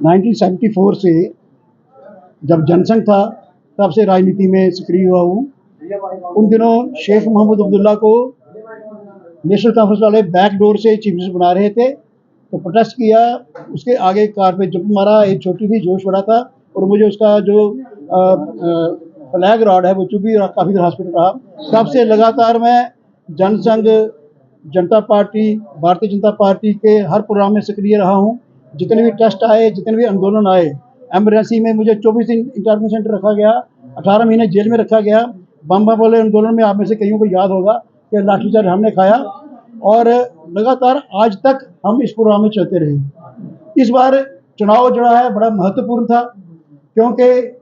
1974 से जब जनसंघ था तब से राजनीति में सक्रिय हुआ हूँ। उन दिनों शेख मोहम्मद अब्दुल्ला को नेशनल कॉन्फ्रेंस वाले बैक डोर से चीफ मिनिस्टर बना रहे थे, तो प्रोटेस्ट किया। उसके आगे कार पे जंप मारा, एक छोटी थी, जोश बड़ा था और मुझे उसका जो फ्लैग रॉड है वो चुभी और काफ़ी देर हॉस्पिटल रहा। तब से लगातार मैं जनसंघ, जनता पार्टी, भारतीय जनता पार्टी के हर प्रोग्राम में सक्रिय रहा हूँ। जितने भी टेस्ट आए, जितने भी आंदोलन आए, एमरजेंसी में मुझे 24 दिन इंटरनेशनल सेंटर रखा गया, 18 महीने जेल में रखा गया। बम्बा वाले आंदोलन में आप में से कईयों को याद होगा कि लाठीचार्ज हमने खाया और लगातार आज तक हम इस प्रोग्राम में चलते रहे। इस बार चुनाव जो है बड़ा महत्वपूर्ण था, क्योंकि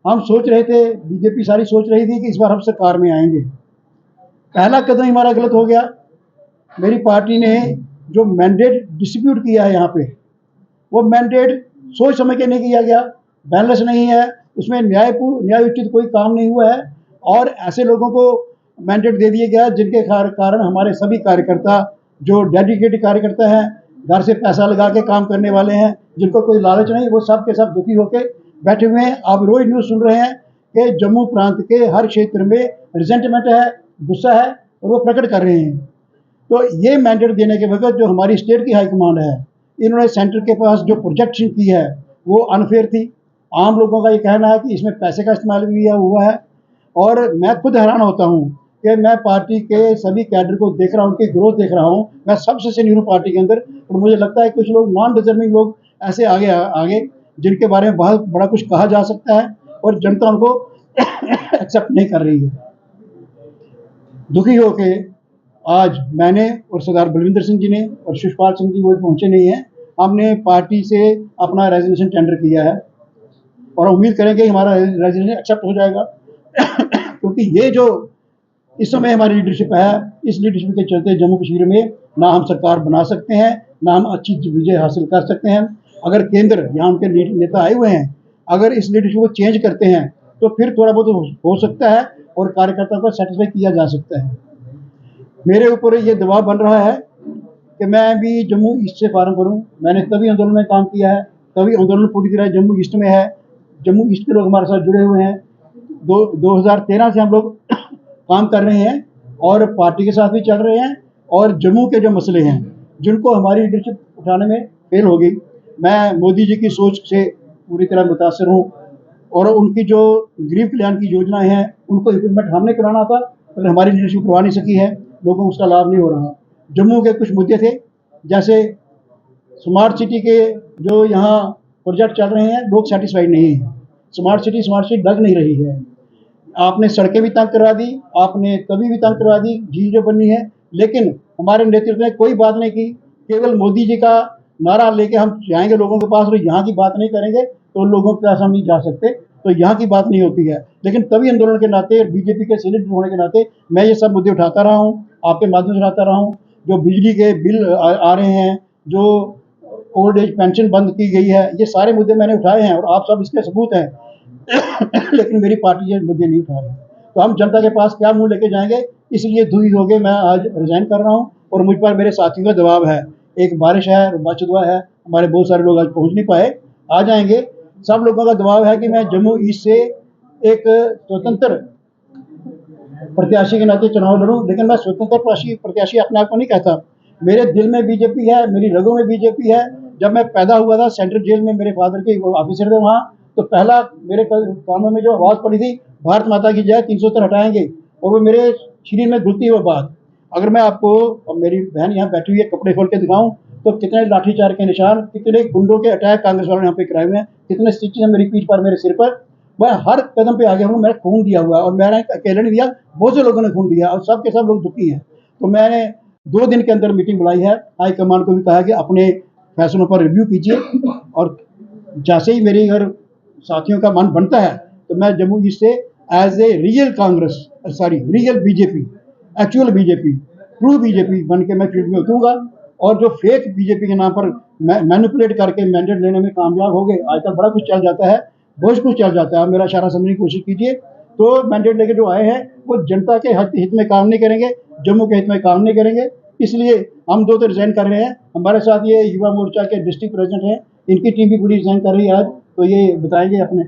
हम सोच रहे थे, बीजेपी सारी सोच रही थी कि इस बार हम सरकार में आएंगे। पहला कदम हमारा गलत हो गया। मेरी पार्टी ने जो मैंडेट डिस्ट्रीब्यूट किया है यहाँ पे, वो मैंडेट सोच समझ के नहीं किया गया, बैलेंस नहीं है, उसमें न्याय उचित कोई काम नहीं हुआ है और ऐसे लोगों को मैंडेट दे दिया गया जिनके कारण हमारे सभी कार्यकर्ता, जो डेडिकेटेड कार्यकर्ता हैं, घर से पैसा लगा के काम करने वाले हैं, जिनको कोई लालच नहीं, वो सब के सब दुखी होकर बैठे हुए हैं। आप रोज न्यूज़ सुन रहे हैं कि जम्मू प्रांत के हर क्षेत्र में रिजेंटमेंट है, गुस्सा है और वो प्रकट कर रहे हैं। तो ये मैंडेट देने के वक्त जो हमारी स्टेट की हाईकमांड है, इन्होंने सेंटर के पास जो प्रोजेक्शन की है वो अनफेयर थी। आम लोगों का ये कहना है कि इसमें पैसे का इस्तेमाल भी हुआ है और मैं खुद हैरान होता हूँ कि मैं पार्टी के सभी कैडर को देख रहा हूँ, उनकी ग्रोथ देख रहा हूँ। मैं सबसे सीनियर हूँ पार्टी के अंदर और मुझे लगता है कुछ लोग नॉन डिजर्विंग लोग ऐसे आगे जिनके बारे में बहुत बड़ा कुछ कहा जा सकता है और जनता उनको एक्सेप्ट नहीं कर रही है। दुखी होके आज मैंने और सरदार बलविंदर सिंह जी ने और शिवपाल सिंह जी वो पहुंचे नहीं हैं, हमने पार्टी से अपना रेजिग्नेशन टेंडर किया है और उम्मीद करेंगे हमारा रेजिग्नेशन एक्सेप्ट हो जाएगा क्योंकि ये जो इस समय हमारी लीडरशिप है, इस लीडरशिप के चलते जम्मू कश्मीर में ना हम सरकार बना सकते हैं, ना हम अच्छी विजय हासिल कर सकते हैं। अगर केंद्र यहाँ उनके नेता आए हुए हैं, अगर इस लीडरशिप को चेंज करते हैं तो फिर थोड़ा बहुत हो सकता है और कार्यकर्ताओं को सेटिस्फाई किया जा सकता है। मेरे ऊपर ये दबाव बन रहा है कि मैं भी जम्मू ईस्ट से फार्म करूँ। मैंने तभी आंदोलन में काम किया है, तभी आंदोलन पूरी तरह जम्मू ईस्ट में है। जम्मू ईस्ट के लोग हमारे साथ जुड़े हुए हैं। 2013 से हम लोग काम कर रहे हैं और पार्टी के साथ भी चल रहे हैं और जम्मू के जो मसले हैं जिनको हमारी लीडरशिप उठाने में फेल हो गई, मैं मोदी जी की सोच से पूरी तरह मुतासर हूँ और उनकी जो गरीब कल्याण की योजनाएं हैं उनको इम्प्लीमेंट हमने कराना था, अगर हमारी लीडरशिप करवा नहीं सकी है, लोगों को उसका लाभ नहीं हो रहा। जम्मू के कुछ मुद्दे थे, जैसे स्मार्ट सिटी के जो यहाँ प्रोजेक्ट चल रहे हैं, लोग सेटिस्फाइड नहीं है। स्मार्ट सिटी लग नहीं रही है। आपने सड़कें भी तंग करवा दी, आपने तभी भी तंग करवा दी, झील जो बननी है, लेकिन हमारे नेतृत्व ने कोई बात नहीं की। केवल मोदी जी का नारा लेके हम जाएंगे लोगों के पास और यहाँ की बात नहीं करेंगे तो लोगों के पास हम नहीं जा सकते, तो यहाँ की बात नहीं होती है। लेकिन तभी आंदोलन के नाते, बीजेपी के सीनियर होने के नाते मैं ये सब मुद्दे उठाता रहा हूँ, आपके माध्यम से उठाता रहा हूँ। जो बिजली के बिल आ रहे हैं, जो ओल्ड एज पेंशन बंद की गई है, ये सारे मुद्दे मैंने उठाए हैं और आप सब इसके सबूत हैं लेकिन मेरी पार्टी ये मुद्दे नहीं उठा रही, तो हम जनता के पास क्या मुंह लेके जाएंगे। इसलिए दुखी हो गए मैं आज रिजाइन कर रहा हूँ और मुझ पर मेरे साथियों का दबाव है। एक बारिश है, बाचुदवा है, हमारे बहुत सारे लोग आज पहुँच नहीं पाए, आ जाएंगे। सब लोगों का दबाव है कि मैं जम्मू ईस्ट से एक स्वतंत्र प्रत्याशी के नाते चुनाव लड़ूं, लेकिन मैं स्वतंत्र प्रत्याशी अपने आप को नहीं कहता। मेरे दिल में बीजेपी है, मेरी रगों में बीजेपी है। जब मैं पैदा हुआ था सेंट्रल जेल में, मेरे फादर के ऑफिसर थे वहाँ, तो पहला मेरे कानों में जो आवाज़ पड़ी थी, भारत माता की जय, 370 हटाएंगे, और वो मेरे शरीर में घुलती है वो बात। अगर मैं आपको, और मेरी बहन यहाँ बैठी हुई है, कपड़े खोल के दिखाऊं तो कितने लाठीचार्ज के निशान, कितने गुंडों के अटैक कांग्रेस वालों ने यहाँ पे कराए हुए हैं, कितने स्टिचेस हैं मेरी पीठ पर, मेरे सिर पर। मैं हर कदम पे आगे हूँ, मैंने खून दिया हुआ है और मैंने अकेले नहीं दिया, बहुत से लोगों ने खून दिया और सब के सब लोग दुखी हैं। तो मैंने 2 दिन के अंदर मीटिंग बुलाई है, हाईकमान को भी कहा कि अपने फैसलों पर रिव्यू कीजिए और जैसे ही मेरी अगर साथियों का मन बनता है तो मैं जम्मू ईस्ट से as a real Congress, real BJP, actual BJP, true BJP बन के मैं फील्ड में उतरूंगा। और जो फेक बीजेपी के नाम पर मैनिपुलेट करके मैंडेट लेने में कामयाब हो गए, आजकल बड़ा कुछ चल जाता है, बहुत कुछ चल जाता है, मेरा इशारा समझने की कोशिश कीजिए। तो मैंडेट लेके जो आए हैं वो जनता के हित में काम नहीं करेंगे, जम्मू के हित में काम नहीं करेंगे, इसलिए हम 2 तो रिजाइन कर रहे हैं। हमारे साथ ये युवा मोर्चा के डिस्ट्रिक्ट प्रेसिडेंट हैं, इनकी टीम भी पूरी डिजाइन कर रही है आज, तो ये बताएंगे अपने